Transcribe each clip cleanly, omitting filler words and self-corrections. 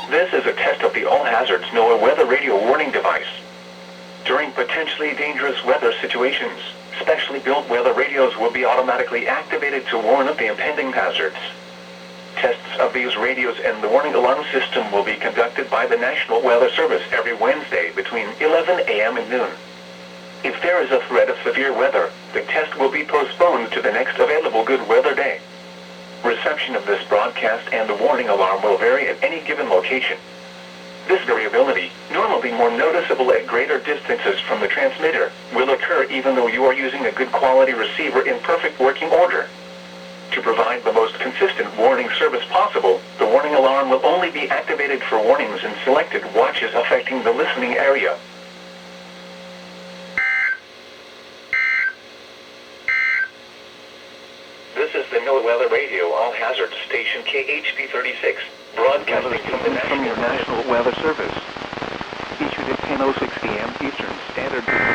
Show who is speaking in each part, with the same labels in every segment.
Speaker 1: This is a test of the All Hazards NOAA weather radio warning device. During potentially dangerous weather situations, specially built weather radios will be automatically activated to warn of the impending hazards. Tests of these radios and the warning alarm system will be conducted by the National Weather Service every Wednesday between 11 a.m. and noon. If there is a threat of severe weather, the test will be postponed to the next available good weather day. Reception of this broadcast and the warning alarm will vary at any given location. This variability, normally more noticeable at greater distances from the transmitter, will occur even though you are using a good quality receiver in perfect working order. To provide the most consistent warning service possible, the warning alarm will only be activated for warnings in selected watches affecting the listening area. This is the NOAA Weather Radio All Hazards Station KHB36, broadcasting from the National Weather Service. Issued at 10:06 p.m. Eastern Standard Time.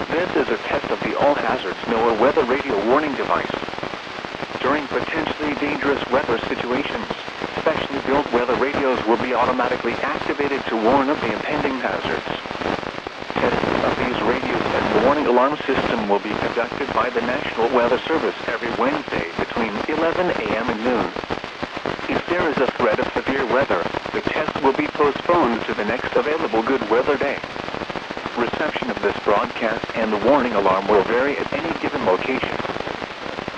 Speaker 1: This is a test of the All Hazards NOAA weather radio warning device. During potentially dangerous weather situations, specially built weather radios will be automatically activated to warn of the impending hazards. Tests of these radios and the warning alarm system will be conducted by the National Weather Service every Wednesday between 11 a.m. and noon. If there is a threat of severe weather, the test will be postponed to the next available good weather day. Reception of this broadcast and the warning alarm will vary at any given location.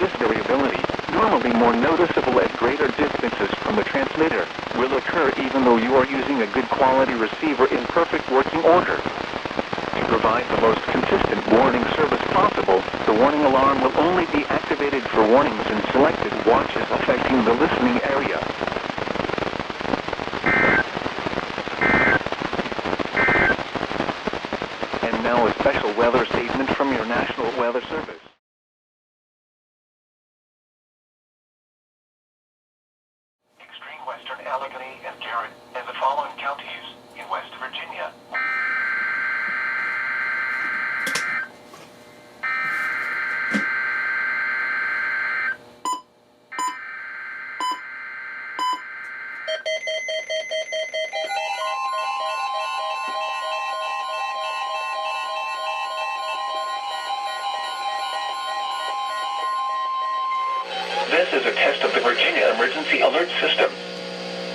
Speaker 1: This variability, normally more noticeable at greater distances from the transmitter, will occur even though you are using a good quality receiver in perfect working order. To provide the most consistent warning service possible, the warning alarm will only be activated for warnings in selected watches affecting the listening area. Now a special weather statement from your National Weather Service. Extreme western Allegheny and Jarrett and the following counties in West Virginia. This is a test of the Virginia Emergency Alert System.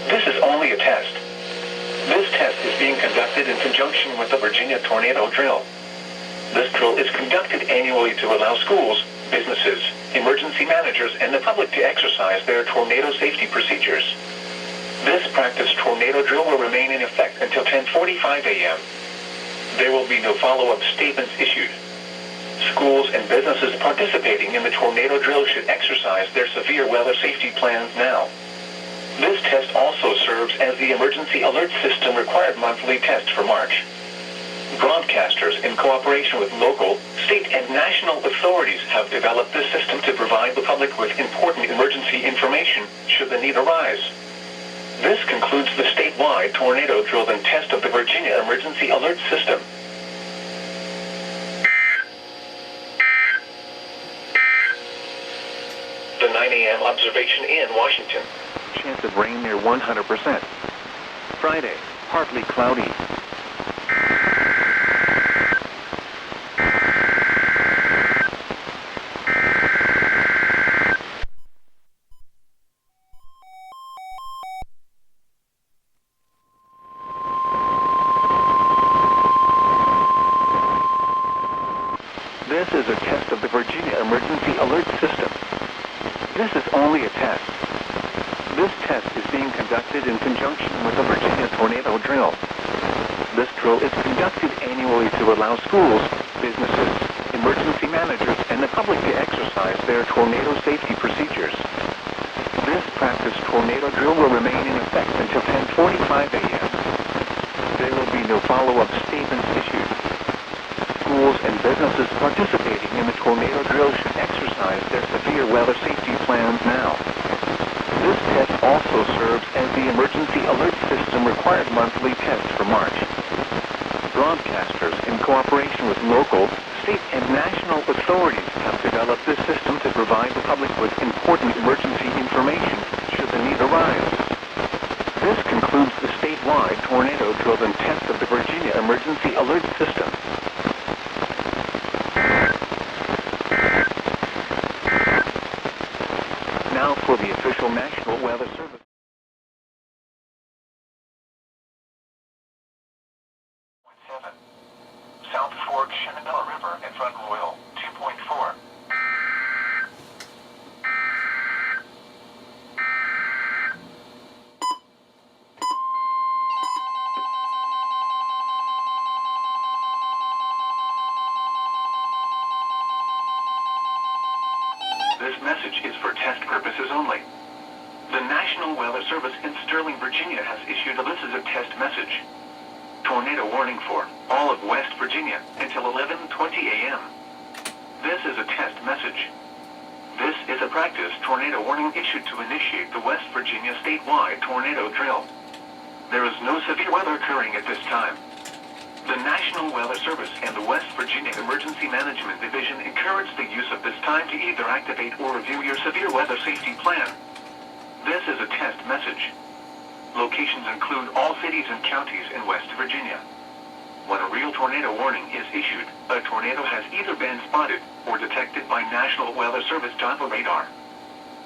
Speaker 1: This is only a test. This test is being conducted in conjunction with the Virginia Tornado Drill. This drill is conducted annually to allow schools, businesses, emergency managers, and the public to exercise their tornado safety procedures. This practice tornado drill will remain in effect until 10:45 a.m. There will be no follow-up statements issued. Schools and businesses participating in the tornado drill should exercise their severe weather safety plans now. This test also serves as the Emergency Alert System required monthly test for March. Broadcasters, in cooperation with local, state, and national authorities, have developed this system to provide the public with important emergency information should the need arise. This concludes the statewide tornado drill and test of the Virginia Emergency Alert System. The 9 a.m. observation in Washington. Chance of rain near 100%. Friday, partly cloudy. This is a test of the Virginia Emergency Alert System. This is only a test. This test is being conducted in conjunction with the Virginia Tornado Drill. This drill is conducted annually to allow schools, businesses, emergency managers, and the public to exercise their tornado safety procedures. This practice tornado drill will remain in effect until 10:45 a.m. There will be no follow-up statements issued. Schools and Businesses participating in the tornado drill should exercise their severe weather safety plans now. This test also serves as the emergency alert system required monthly test for March. Broadcasters, in cooperation with local, state, and national authorities, have developed this system to provide the public with important emergency information should the need arise. This concludes the statewide tornado drill and test of the Virginia Emergency Alert System. Now for the official National Weather Service. South Fork Shenandoah River and Front Royal, 2.4. This message is for test purposes only. The National Weather Service in Sterling, Virginia has issued this as a test message. Tornado warning for all of West Virginia until 11:20 a.m. This is a test message. This is a practice tornado warning issued to initiate the West Virginia statewide tornado drill. There is no severe weather occurring at this time. The National Weather Service and the West Virginia Emergency Management Division encourage the use of this time to either activate or review your severe weather safety plan. This is a test message. Locations include all cities and counties in West Virginia. When a real tornado warning is issued, a tornado has either been spotted or detected by National Weather Service Doppler radar.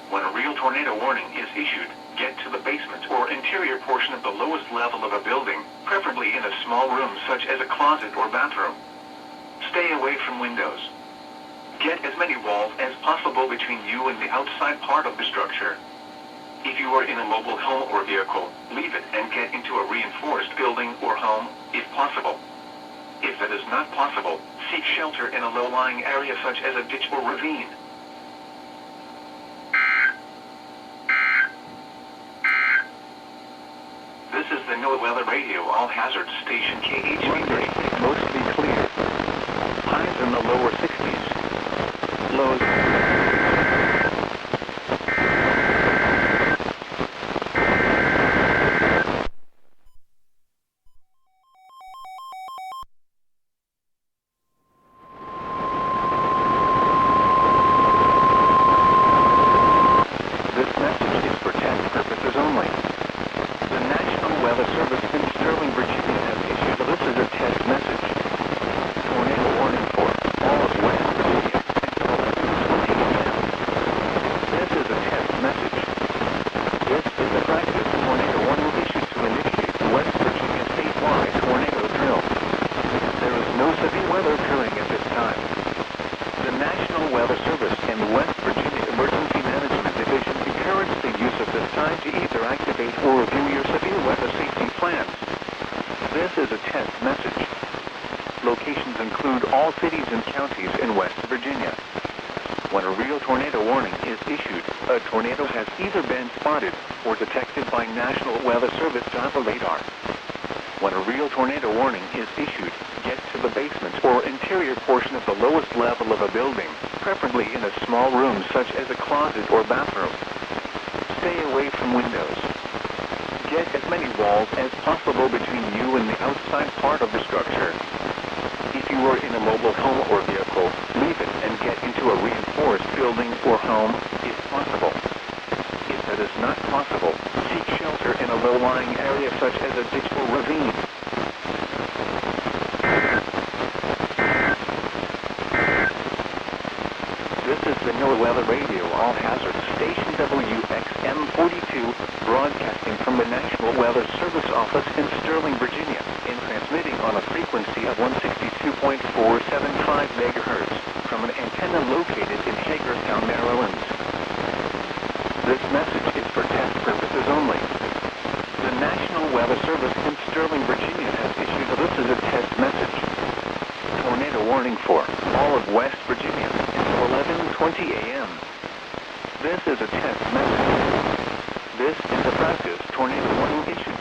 Speaker 1: When a real tornado warning is issued, get to the basement or interior portion of the lowest level of a building, preferably in a small room such as a closet or bathroom. Stay away from windows. Get as many walls as possible between you and the outside part of the structure. If you are in a mobile home or vehicle, leave it and get into a reinforced building or home, if possible. If that is not possible, seek shelter in a low-lying area such as a ditch or ravine. This is the NOAA Weather Radio All-Hazard Station KHB36, mostly clear. Highs in the lower 60s. Lows. Weather Radio All-Hazard Station WXM42, broadcasting from the National Weather Service Office in Sterling, Virginia, and transmitting on a frequency of 162.475 MHz from an antenna located in Hagerstown, Maryland. This message is for test purposes only. The National Weather Service in Sterling, Virginia has issued this as a test message. Tornado warning for all of West Virginia until 11:20 a.m. This is a test message. This is a practice tornado warning issued